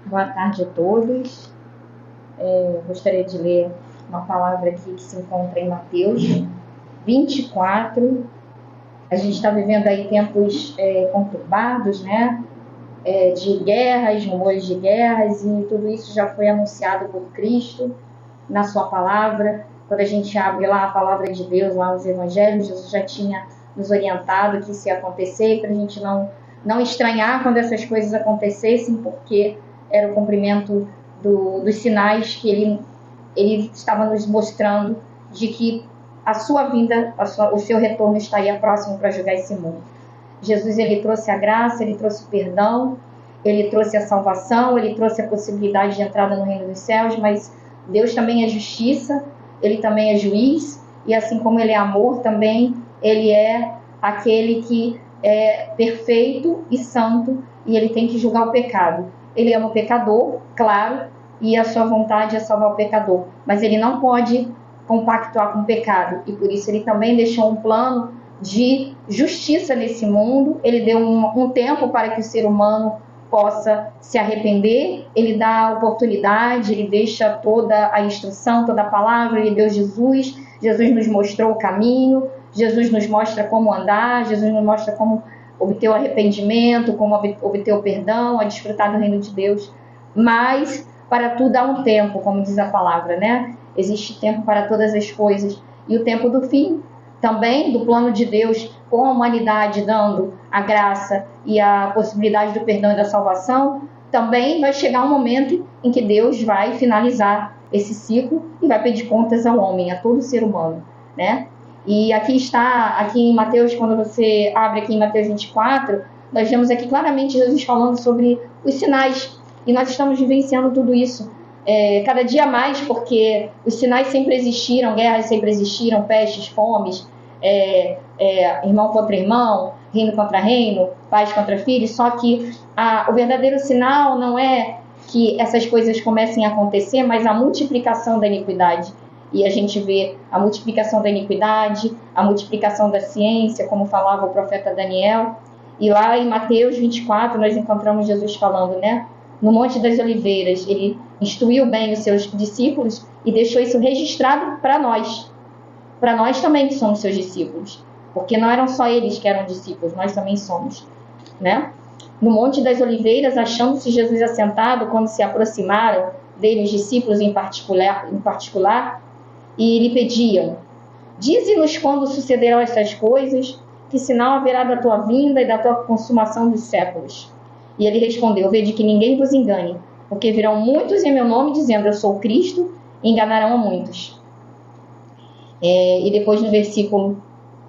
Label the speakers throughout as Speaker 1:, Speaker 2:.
Speaker 1: Boa tarde a todos. Gostaria de ler uma palavra aqui que se encontra em Mateus 24. A gente está vivendo aí tempos conturbados, né? De guerras, rumores de guerras, e tudo isso já foi anunciado por Cristo na sua palavra. Quando a gente abre lá a palavra de Deus, lá nos evangelhos, Jesus já tinha nos orientado que isso ia acontecer, para a gente não estranhar quando essas coisas acontecessem, porque era o cumprimento dos sinais que ele estava nos mostrando de que a sua vinda, o seu retorno estaria próximo para julgar esse mundo. Jesus, ele trouxe a graça, ele trouxe o perdão, ele trouxe a salvação, ele trouxe a possibilidade de entrada no reino dos céus, mas Deus também é justiça, ele também é juiz, e assim como ele é amor, também ele é aquele que é perfeito e santo, e ele tem que julgar o pecado. Ele ama o pecador, claro, e a sua vontade é salvar o pecador, mas ele não pode compactuar com o pecado, e por isso ele também deixou um plano de justiça nesse mundo. Ele deu um tempo para que o ser humano possa se arrepender, ele dá a oportunidade, ele deixa toda a instrução, toda a palavra, ele deu Jesus nos mostrou o caminho, Jesus nos mostra como andar, Jesus nos mostra como obter o arrependimento, como obter o perdão, a desfrutar do reino de Deus. Mas para tudo há um tempo, como diz a palavra, né? Existe tempo para todas as coisas. E o tempo do fim, também do plano de Deus, com a humanidade dando a graça e a possibilidade do perdão e da salvação, também vai chegar um momento em que Deus vai finalizar esse ciclo e vai pedir contas ao homem, a todo ser humano, né? E aqui em Mateus, quando você abre aqui em Mateus 24, nós vemos aqui claramente Jesus falando sobre os sinais, e nós estamos vivenciando tudo isso cada dia mais, porque os sinais sempre existiram, guerras sempre existiram, pestes, fomes, irmão contra irmão, reino contra reino, pais contra filhos, só que o verdadeiro sinal não é que essas coisas comecem a acontecer, mas a multiplicação da iniquidade. E a gente vê a multiplicação da iniquidade, a multiplicação da ciência, como falava o profeta Daniel. E lá em Mateus 24 nós encontramos Jesus falando, né? No Monte das Oliveiras, ele instruiu bem os seus discípulos e deixou isso registrado para nós. Para nós também que somos seus discípulos. Porque não eram só eles que eram discípulos, nós também somos, né? No Monte das Oliveiras, achando-se Jesus assentado, quando se aproximaram dele os discípulos em particular, e lhe pediam: dize-nos quando sucederão estas coisas, que sinal haverá da tua vinda e da tua consumação dos séculos. E ele respondeu: vede que ninguém vos engane, porque virão muitos em meu nome dizendo: eu sou Cristo, e enganarão a muitos. E depois no versículo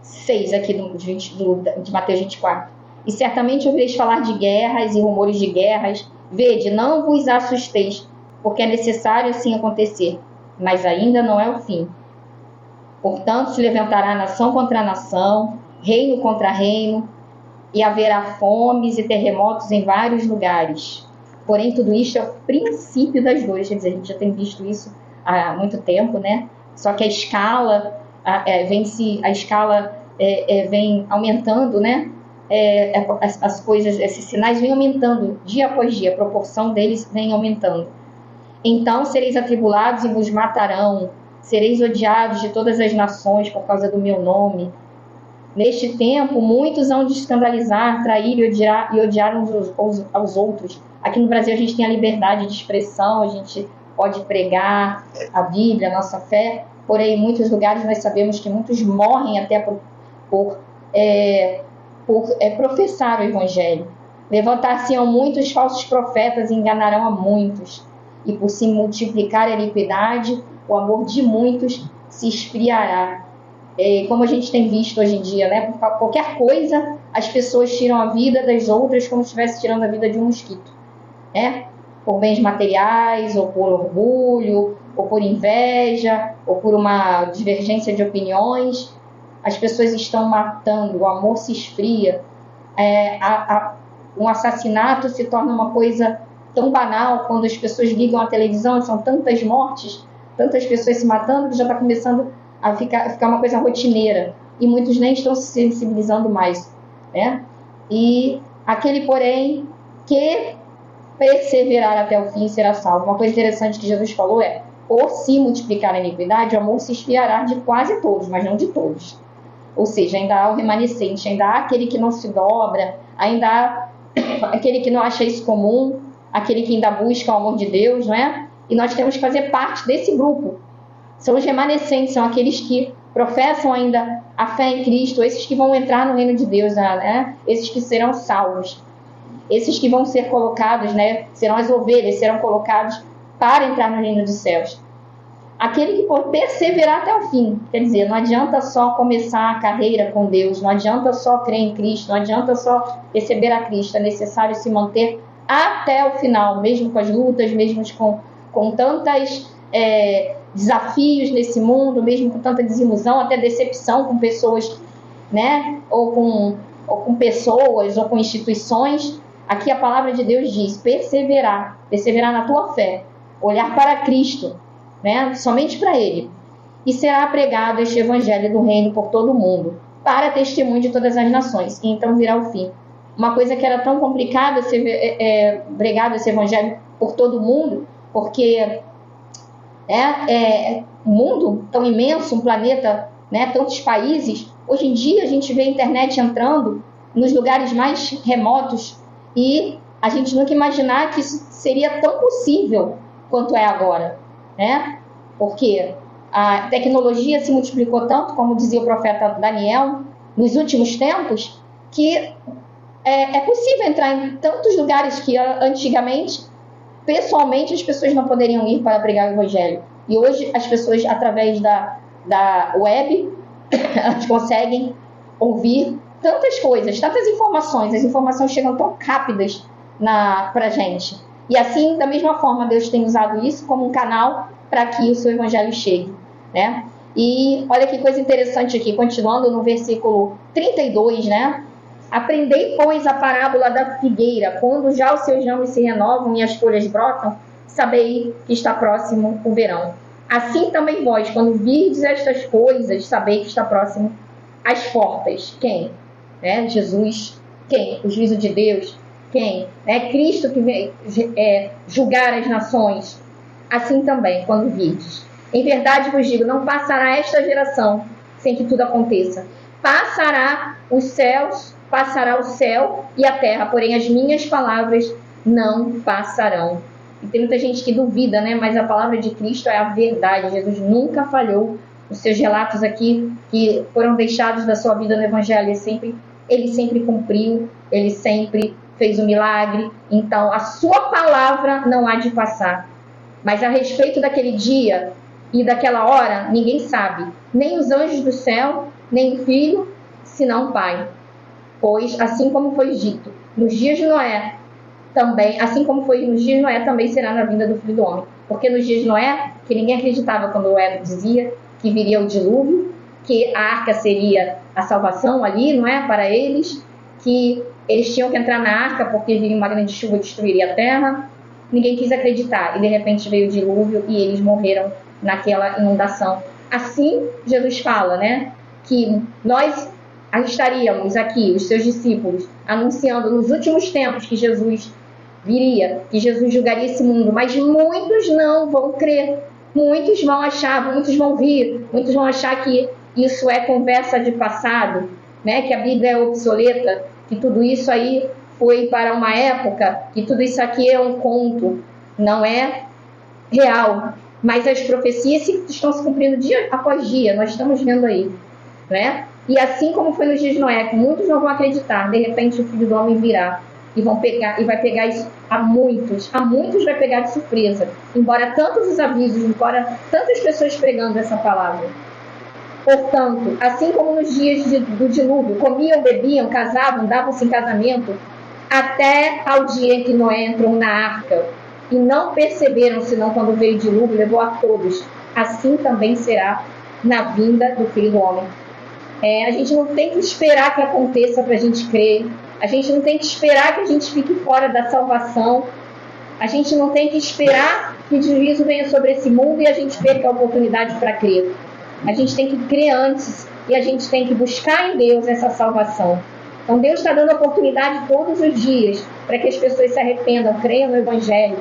Speaker 1: 6 aqui de Mateus 24: e certamente ouvireis falar de guerras e rumores de guerras. Vede, não vos assusteis, porque é necessário assim acontecer, mas ainda não é o fim. Portanto, se levantará nação contra nação, reino contra reino, e haverá fomes e terremotos em vários lugares. Porém, tudo isto é o princípio das dores. Quer dizer, a gente já tem visto isso há muito tempo, né? Só que a escala vem aumentando, né? As coisas, esses sinais vêm aumentando dia após dia, a proporção deles vem aumentando. Então sereis atribulados e vos matarão, sereis odiados de todas as nações por causa do meu nome. Neste tempo, muitos hão de escandalizar, trair e odiar uns aos outros. Aqui no Brasil a gente tem a liberdade de expressão, a gente pode pregar a Bíblia, a nossa fé, porém em muitos lugares nós sabemos que muitos morrem até por professar o Evangelho. Levantar-se-ão muitos falsos profetas e enganarão a muitos. E por se multiplicar a iniquidade, o amor de muitos se esfriará. Como a gente tem visto hoje em dia, né? Por qualquer coisa, as pessoas tiram a vida das outras como se estivesse tirando a vida de um mosquito, né? Por bens materiais, ou por orgulho, ou por inveja, ou por uma divergência de opiniões. As pessoas estão matando, o amor se esfria. Um assassinato se torna uma coisa tão banal quando as pessoas ligam a televisão, são tantas mortes, tantas pessoas se matando, que já está começando a ficar uma coisa rotineira. E muitos nem estão se sensibilizando mais, né? E aquele, porém, que perseverar até o fim será salvo. Uma coisa interessante que Jesus falou é: por se multiplicar a iniquidade, o amor se esfriará de quase todos, mas não de todos. Ou seja, ainda há o remanescente, ainda há aquele que não se dobra, ainda há aquele que não acha isso comum, aquele que ainda busca o amor de Deus, não é? E nós temos que fazer parte desse grupo. São os remanescentes, são aqueles que professam ainda a fé em Cristo, esses que vão entrar no reino de Deus, né? Esses que serão salvos, esses que vão ser colocados, né? Serão as ovelhas, serão colocados para entrar no reino dos céus. Aquele que for perseverar até o fim, quer dizer, não adianta só começar a carreira com Deus, não adianta só crer em Cristo, não adianta só receber a Cristo, é necessário se manter até o final, mesmo com as lutas, mesmo com tantas desafios nesse mundo, mesmo com tanta desilusão, até decepção com pessoas, né? Ou com pessoas, ou com instituições. Aqui a palavra de Deus diz: perseverar na tua fé, olhar para Cristo, né? Somente para Ele, e será pregado este evangelho do reino por todo o mundo, para testemunho de todas as nações, e então virá o fim. Uma coisa que era tão complicada ser pregado esse evangelho por todo o mundo, porque um mundo tão imenso, um planeta, né, tantos países. Hoje em dia a gente vê a internet entrando nos lugares mais remotos e a gente nunca imaginar que isso seria tão possível quanto é agora, né? Porque a tecnologia se multiplicou tanto, como dizia o profeta Daniel, nos últimos tempos, que é possível entrar em tantos lugares que antigamente, pessoalmente, as pessoas não poderiam ir para pregar o evangelho. E hoje as pessoas, através da web, elas conseguem ouvir tantas coisas, tantas informações. As informações chegam tão rápidas para a gente. E assim, da mesma forma, Deus tem usado isso como um canal para que o seu evangelho chegue, né? E olha que coisa interessante aqui, continuando no versículo 32, né? Aprendei, pois, a parábola da figueira, quando já os seus ramos se renovam e as folhas brotam, sabei que está próximo o verão. Assim também vós, quando virdes estas coisas, sabei que está próximo as portas. Quem? Jesus. Quem? O juízo de Deus. Quem? Cristo que vem julgar as nações. Assim também, quando virdes. Em verdade vos digo, não passará esta geração sem que tudo aconteça. Passará o céu e a terra, porém as minhas palavras não passarão. E tem muita gente que duvida, né? Mas a palavra de Cristo é a verdade. Jesus nunca falhou. Os seus relatos aqui que foram deixados da sua vida no Evangelho, ele sempre cumpriu, ele sempre fez um milagre. Então, a sua palavra não há de passar. Mas a respeito daquele dia e daquela hora, ninguém sabe. Nem os anjos do céu, nem o Filho, senão o Pai. Pois, assim como foi dito nos dias de Noé, também, assim como foi nos dias de Noé, também será na vinda do Filho do Homem. Porque nos dias de Noé, que ninguém acreditava quando Noé dizia que viria o dilúvio, que a arca seria a salvação ali, não é, para eles, que eles tinham que entrar na arca porque viria uma grande chuva e destruiria a terra. Ninguém quis acreditar e de repente veio o dilúvio e eles morreram naquela inundação. Assim, Jesus fala, né, que nós estaríamos aqui, os seus discípulos, anunciando nos últimos tempos que Jesus viria, que Jesus julgaria esse mundo, mas muitos não vão crer, muitos vão achar, muitos vão rir, muitos vão achar que isso é conversa de passado, né? Que a Bíblia é obsoleta, que tudo isso aí foi para uma época, que tudo isso aqui é um conto, não é real, mas as profecias estão se cumprindo dia após dia, nós estamos vendo aí, né? E assim como foi nos dias de Noé, que muitos não vão acreditar, de repente o Filho do Homem virá e vai pegar isso a muitos vai pegar de surpresa, embora tantos os avisos, embora tantas pessoas pregando essa palavra. Portanto, assim como nos dias do dilúvio, comiam, bebiam, casavam, davam-se em casamento, até ao dia em que Noé entrou na arca, e não perceberam, senão quando veio o dilúvio, levou a todos. Assim também será na vinda do Filho do Homem. A gente não tem que esperar que aconteça para a gente crer. A gente não tem que esperar que a gente fique fora da salvação. A gente não tem que esperar que o juízo venha sobre esse mundo e a gente perca a oportunidade para crer. A gente tem que crer antes e a gente tem que buscar em Deus essa salvação. Então Deus está dando oportunidade todos os dias para que as pessoas se arrependam, creiam no Evangelho.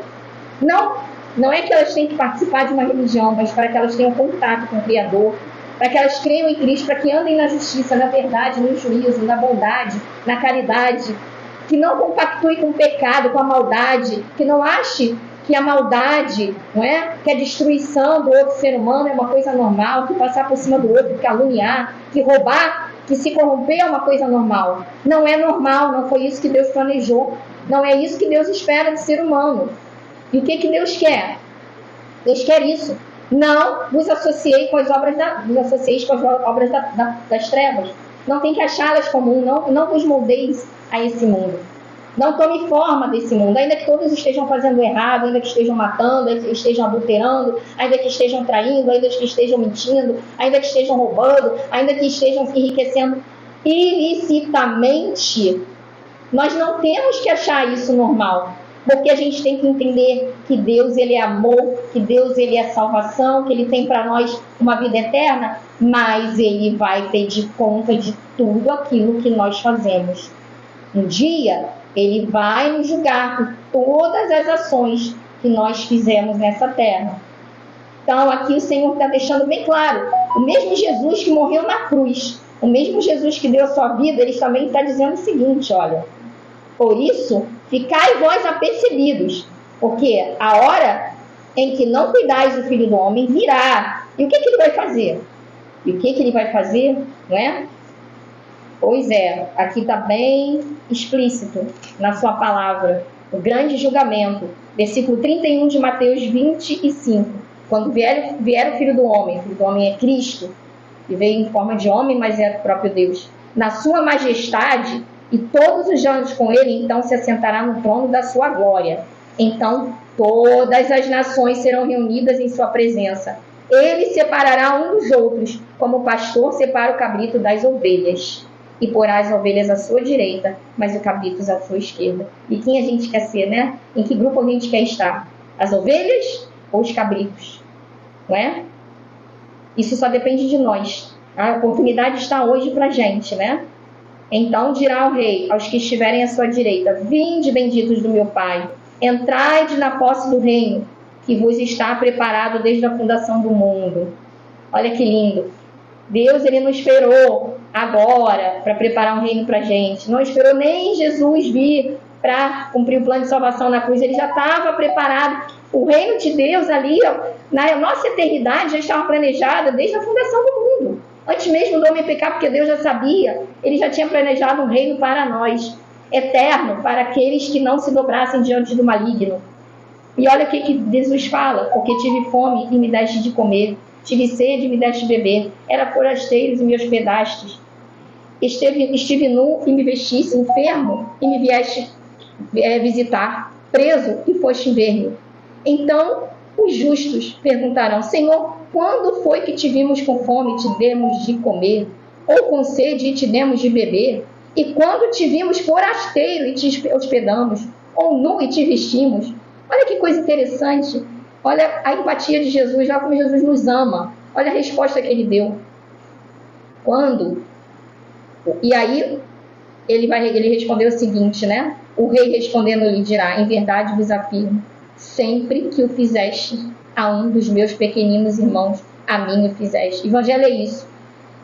Speaker 1: Não é que elas têm que participar de uma religião, mas para que elas tenham contato com o Criador, para que elas creiam em Cristo, para que andem na justiça, na verdade, no juízo, na bondade, na caridade, que não compactue com o pecado, com a maldade, que não ache que a maldade, não é? Que a destruição do outro ser humano é uma coisa normal, que passar por cima do outro, que caluniar, que roubar, que se corromper é uma coisa normal. Não é normal, não foi isso que Deus planejou, não é isso que Deus espera do ser humano. E o que Deus quer? Deus quer isso. Não vos associei com as obras das trevas. Não tem que achá-las comum, não vos moldeis a esse mundo. Não tome forma desse mundo, ainda que todos estejam fazendo errado, ainda que estejam matando, ainda que estejam adulterando, ainda que estejam traindo, ainda que estejam mentindo, ainda que estejam roubando, ainda que estejam se enriquecendo ilicitamente. Nós não temos que achar isso normal, porque a gente tem que entender que Deus, Ele é amor, que Deus, Ele é salvação, que Ele tem para nós uma vida eterna, mas Ele vai pedir conta de tudo aquilo que nós fazemos. Um dia, Ele vai nos julgar por todas as ações que nós fizemos nessa terra. Então, aqui o Senhor está deixando bem claro, o mesmo Jesus que morreu na cruz, o mesmo Jesus que deu a sua vida, Ele também está dizendo o seguinte, olha, por isso, ficai vós apercebidos, porque a hora em que não cuidais do Filho do Homem virá. E o que Ele vai fazer? E o que Ele vai fazer, não é? Pois é, aqui está bem explícito na sua palavra, o grande julgamento, versículo 31 de Mateus 25, quando vier o Filho do Homem é Cristo, que veio em forma de homem, mas é o próprio Deus, na sua majestade, e todos os anjos com ele, então se assentará no trono da sua glória. Então todas as nações serão reunidas em sua presença. Ele separará um dos outros, como o pastor separa o cabrito das ovelhas. E porá as ovelhas à sua direita, mas o cabrito à sua esquerda. E quem a gente quer ser, né? Em que grupo a gente quer estar? As ovelhas ou os cabritos? Não é? Isso só depende de nós. A oportunidade está hoje para a gente, né? Então dirá o rei aos que estiverem à sua direita: vinde, benditos do meu Pai, entrai na posse do reino, que vos está preparado desde a fundação do mundo. Olha que lindo. Deus, Ele não esperou agora para preparar um reino para a gente. Não esperou nem Jesus vir para cumprir o plano de salvação na cruz. Ele já estava preparado. O reino de Deus ali, ó, na nossa eternidade, já estava planejado desde a fundação do mundo. Antes mesmo do homem pecar, porque Deus já sabia. Ele já tinha planejado um reino para nós, eterno, para aqueles que não se dobrassem diante do maligno. E olha o que Jesus fala: porque tive fome e me deste de comer. Tive sede e me deste de beber. Era forasteiro e me hospedastes. Estive nu e me vestiste, enfermo e me vieste visitar, preso e foste ver-me. Então os justos perguntarão: Senhor, quando foi que te vimos com fome e te demos de comer? Ou com sede e te demos de beber? E quando te vimos forasteiro e te hospedamos? Ou nu e te vestimos? Olha que coisa interessante. Olha a empatia de Jesus, olha como Jesus nos ama. Olha a resposta que Ele deu. Quando? E aí, ele respondeu o seguinte, né? O rei respondendo lhe dirá: em verdade vos afirmo, sempre que o fizeste a um dos meus pequeninos irmãos, a mim o fizeste. Evangelho é isso.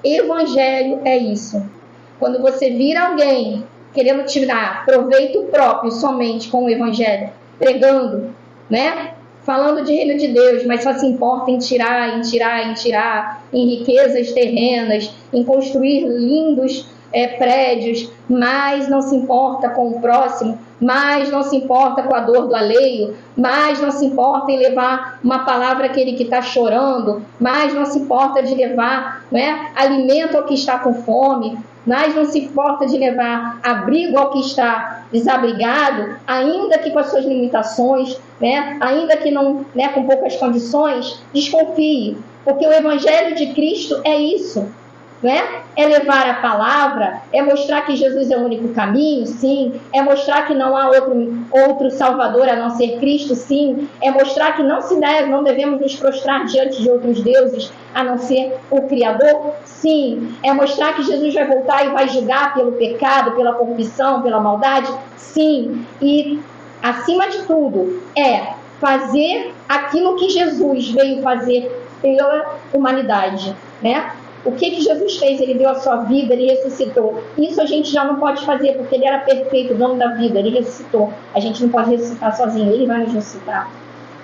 Speaker 1: Evangelho é isso. Quando você vira alguém querendo tirar proveito próprio somente com o Evangelho, pregando, né? Falando de reino de Deus, mas só se importa em tirar, em riquezas terrenas, em construir lindos prédios, mas não se importa com o próximo, mas não se importa com a dor do alheio, mas não se importa em levar uma palavra àquele que está chorando, mas não se importa de levar, né, alimento ao que está com fome, mas não se importa de levar abrigo ao que está desabrigado, ainda que com as suas limitações, né, ainda que não, né, com poucas condições. Desconfie, porque o Evangelho de Cristo é isso. né? É levar a palavra, é mostrar que Jesus é o único caminho, sim. É mostrar que não há outro Salvador a não ser Cristo, sim. É mostrar que não devemos nos prostrar diante de outros deuses a não ser o Criador, sim. É mostrar que Jesus vai voltar e vai julgar pelo pecado, pela corrupção, pela maldade, sim. E, acima de tudo, é fazer aquilo que Jesus veio fazer pela humanidade, né? O que Jesus fez? Ele deu a sua vida, ele ressuscitou. Isso a gente já não pode fazer, porque ele era perfeito, o dono da vida, ele ressuscitou. A gente não pode ressuscitar sozinho, ele vai nos ressuscitar.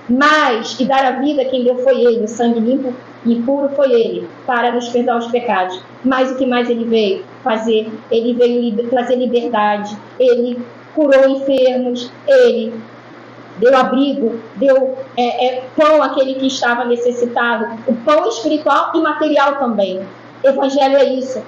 Speaker 1: Mas, e dar a vida, quem deu foi ele, o sangue limpo e puro foi ele, para nos perdoar os pecados. Mas o que mais ele veio fazer? Ele veio trazer liberdade, ele curou enfermos, ele deu abrigo, deu pão àquele que estava necessitado, o pão espiritual e material também. Evangelho é isso.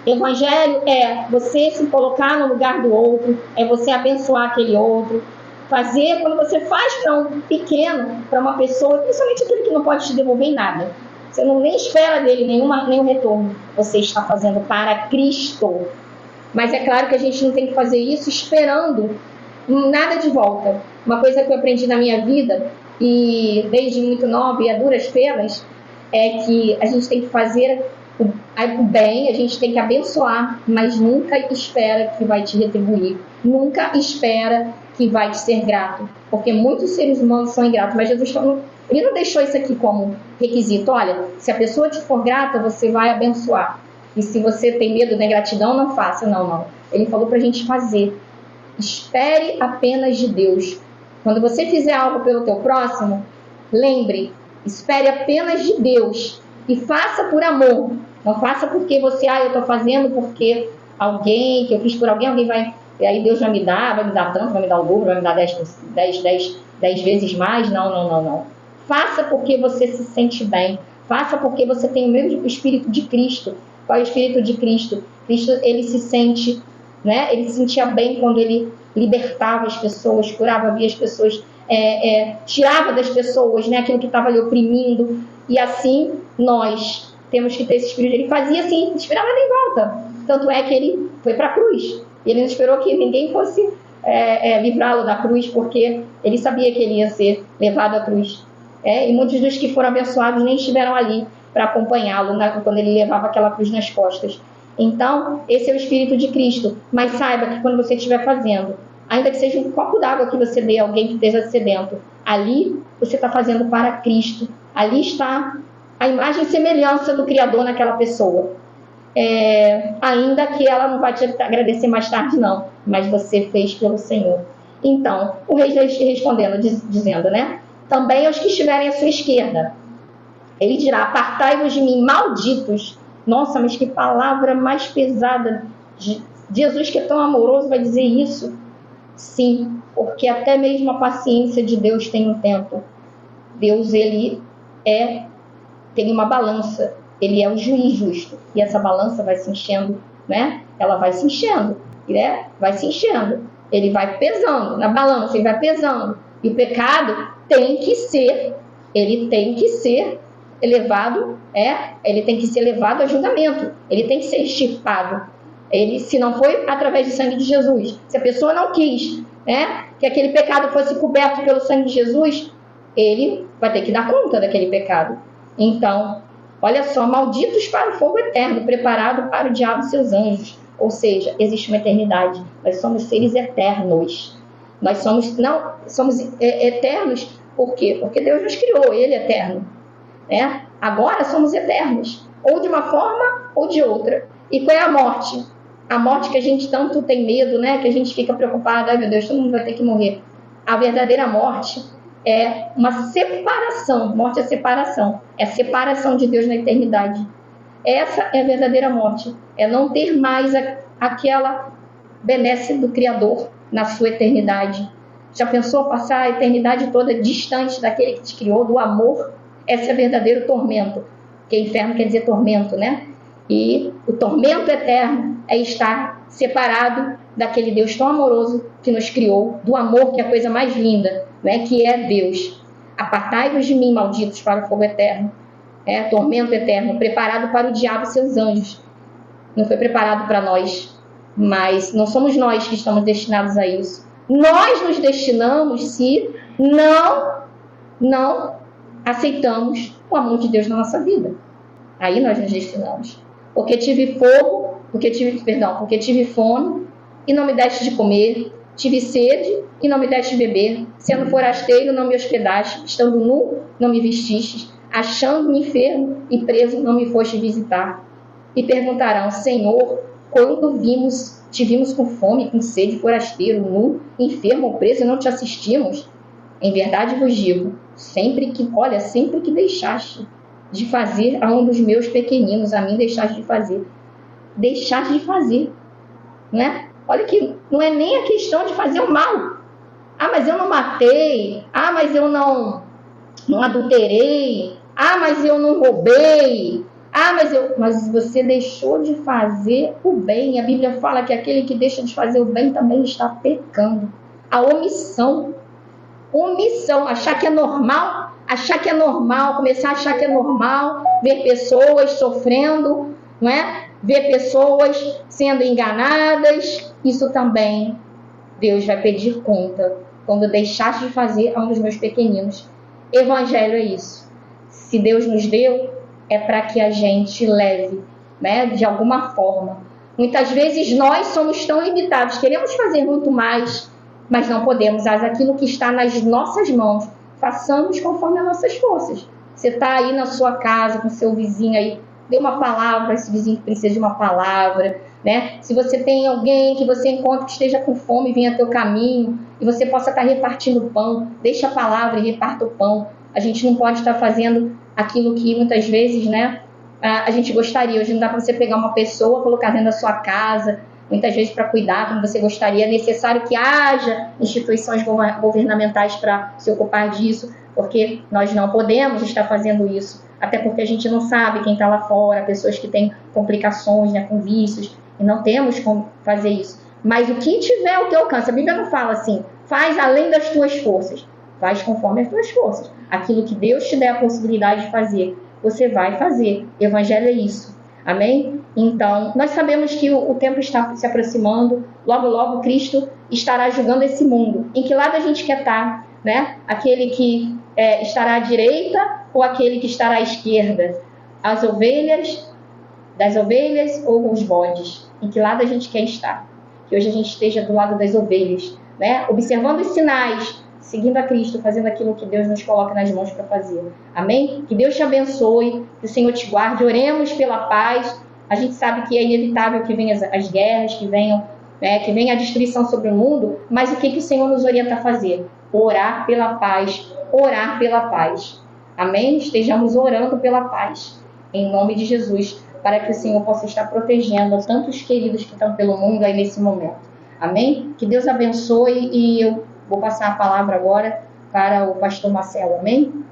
Speaker 1: Evangelho é você se colocar no lugar do outro, é você abençoar aquele outro, fazer, quando você faz para um pequeno, para uma pessoa, principalmente aquele que não pode te devolver nada, você não nem espera dele nenhum retorno, você está fazendo para Cristo. Mas é claro que a gente não tem que fazer isso esperando nada de volta. Uma coisa que eu aprendi na minha vida, e desde muito nova e a duras penas, é que a gente tem que fazer o bem, a gente tem que abençoar, mas nunca espera que vai te retribuir. Nunca espera que vai te ser grato. Porque muitos seres humanos são ingratos, mas Jesus ele não deixou isso aqui como requisito. Olha, se a pessoa te for grata, você vai abençoar. E se você tem medo da ingratidão, não faça. Não. Ele falou pra gente fazer. Espere apenas de Deus. Quando você fizer algo pelo teu próximo, lembre, espere apenas de Deus e faça por amor. Não faça porque você, eu estou fazendo porque alguém, que eu fiz por alguém vai, e aí Deus vai me dar tanto, vai me dar o dobro, vai me dar 10 vezes mais. Não. Faça porque você se sente bem. Faça porque você tem o mesmo Espírito de Cristo. Qual é o Espírito de Cristo? Cristo, ele se sente, né? Ele se sentia bem quando ele libertava as pessoas, curava, via as pessoas, tirava das pessoas, né, aquilo que estava lhe oprimindo. E assim nós temos que ter esse espírito. Ele fazia assim, não esperava nem volta. Tanto é que ele foi para a cruz. Ele não esperou que ninguém fosse livrá-lo da cruz, porque ele sabia que ele ia ser levado à cruz. E muitos dos que foram abençoados nem estiveram ali para acompanhá-lo, né, quando ele levava aquela cruz nas costas. Então, esse é o Espírito de Cristo. Mas saiba que quando você estiver fazendo, ainda que seja um copo d'água que você dê a alguém que esteja sedento, ali você está fazendo para Cristo. Ali está a imagem e semelhança do Criador naquela pessoa. Ainda que ela não vai te agradecer mais tarde, não. Mas você fez pelo Senhor. Então, o rei respondendo, dizendo, né? Também aos que estiverem à sua esquerda. Ele dirá, apartai-vos de mim, malditos. Nossa, mas que palavra mais pesada. Jesus, que é tão amoroso, vai dizer isso? Sim, porque até mesmo a paciência de Deus tem um tempo. Deus, ele tem uma balança. Ele é o juiz justo. E essa balança vai se enchendo, né? Ela vai se enchendo, né? Vai se enchendo. Ele vai pesando na balança, ele vai pesando. E o pecado tem que ser elevado, ele tem que ser levado a julgamento, ele tem que ser extirpado. Se não foi através do sangue de Jesus, se a pessoa não quis, que aquele pecado fosse coberto pelo sangue de Jesus, ele vai ter que dar conta daquele pecado. Então, olha só, malditos para o fogo eterno, preparado para o diabo e seus anjos. Ou seja, existe uma eternidade. Nós somos seres eternos. Nós somos eternos. Por quê? Porque Deus nos criou, ele é eterno. Agora somos eternos, ou de uma forma ou de outra. E qual é a morte? A morte que a gente tanto tem medo, né? Que a gente fica preocupado, ai meu Deus, todo mundo vai ter que morrer. A verdadeira morte é uma separação. Morte é separação, é a separação de Deus na eternidade. Essa é a verdadeira morte, é não ter mais aquela benesse do Criador na sua eternidade. Já pensou passar a eternidade toda distante daquele que te criou, do amor? Esse é o verdadeiro tormento, que inferno quer dizer tormento, né? E o tormento eterno é estar separado daquele Deus tão amoroso que nos criou, do amor, que é a coisa mais linda, né? Que é Deus. Apartai-vos de mim, malditos, para o fogo eterno. Tormento eterno, preparado para o diabo e seus anjos. não foi preparado para nós, mas não somos nós que estamos destinados a isso. Nós nos destinamos se não aceitamos o amor de Deus na nossa vida. Aí nós nos destinamos. Porque tive fome e não me deste de comer, tive sede e não me deste de beber, sendo forasteiro não me hospedaste, estando nu não me vestistes, achando-me enfermo e preso não me foste visitar. E perguntarão: Senhor, quando te vimos com fome, com sede, forasteiro, nu, enfermo ou preso e não te assistimos? Em verdade vos digo, sempre que deixaste de fazer a um dos meus pequeninos, a mim deixaste de fazer. Deixaste de fazer, né? Olha que não é nem a questão de fazer o mal. Ah, mas eu não matei. Ah, mas eu não adulterei. Ah, mas eu não roubei. Ah, mas você deixou de fazer o bem. A Bíblia fala que aquele que deixa de fazer o bem também está pecando. A omissão, achar que é normal, começar a achar que é normal ver pessoas sofrendo, não é? Ver pessoas sendo enganadas. Isso também Deus vai pedir conta quando deixaste de fazer a um dos meus pequeninos. Evangelho é isso. Se Deus nos deu, é para que a gente leve, né, de alguma forma. Muitas vezes nós somos tão limitados, queremos fazer muito mais, mas não podemos. Aquilo que está nas nossas mãos, façamos conforme as nossas forças. Você está aí na sua casa com seu vizinho aí, dê uma palavra, esse vizinho que precisa de uma palavra, né? Se você tem alguém que você encontra que esteja com fome, venha ao teu caminho e você possa estar repartindo pão, deixa a palavra e reparta o pão. A gente não pode estar fazendo aquilo que muitas vezes, né, a gente gostaria. Hoje não dá para você pegar uma pessoa, colocar dentro da sua casa, muitas vezes para cuidar como você gostaria. É necessário que haja instituições governamentais para se ocupar disso, porque nós não podemos estar fazendo isso, até porque a gente não sabe quem está lá fora, pessoas que têm complicações, né, com vícios, e não temos como fazer isso. Mas o que tiver ao teu alcance, a Bíblia não fala assim, faz além das tuas forças, faz conforme as tuas forças. Aquilo que Deus te der a possibilidade de fazer, você vai fazer. Evangelho é isso. Amém? Então, nós sabemos que o tempo está se aproximando. Logo, logo, Cristo estará julgando esse mundo. Em que lado a gente quer estar? Né? Aquele que estará à direita ou aquele que estará à esquerda? Das ovelhas ou os bodes? Em que lado a gente quer estar? Que hoje a gente esteja do lado das ovelhas, né? Observando os sinais, seguindo a Cristo, fazendo aquilo que Deus nos coloca nas mãos para fazer. Amém? Que Deus te abençoe, que o Senhor te guarde. Oremos pela paz. A gente sabe que é inevitável que venham as guerras, que venha a destruição sobre o mundo, mas o que o Senhor nos orienta a fazer? Orar pela paz. Orar pela paz. Amém? Estejamos orando pela paz. Em nome de Jesus, para que o Senhor possa estar protegendo tantos queridos que estão pelo mundo aí nesse momento. Amém? Que Deus abençoe e eu vou passar a palavra agora para o pastor Marcelo. Amém?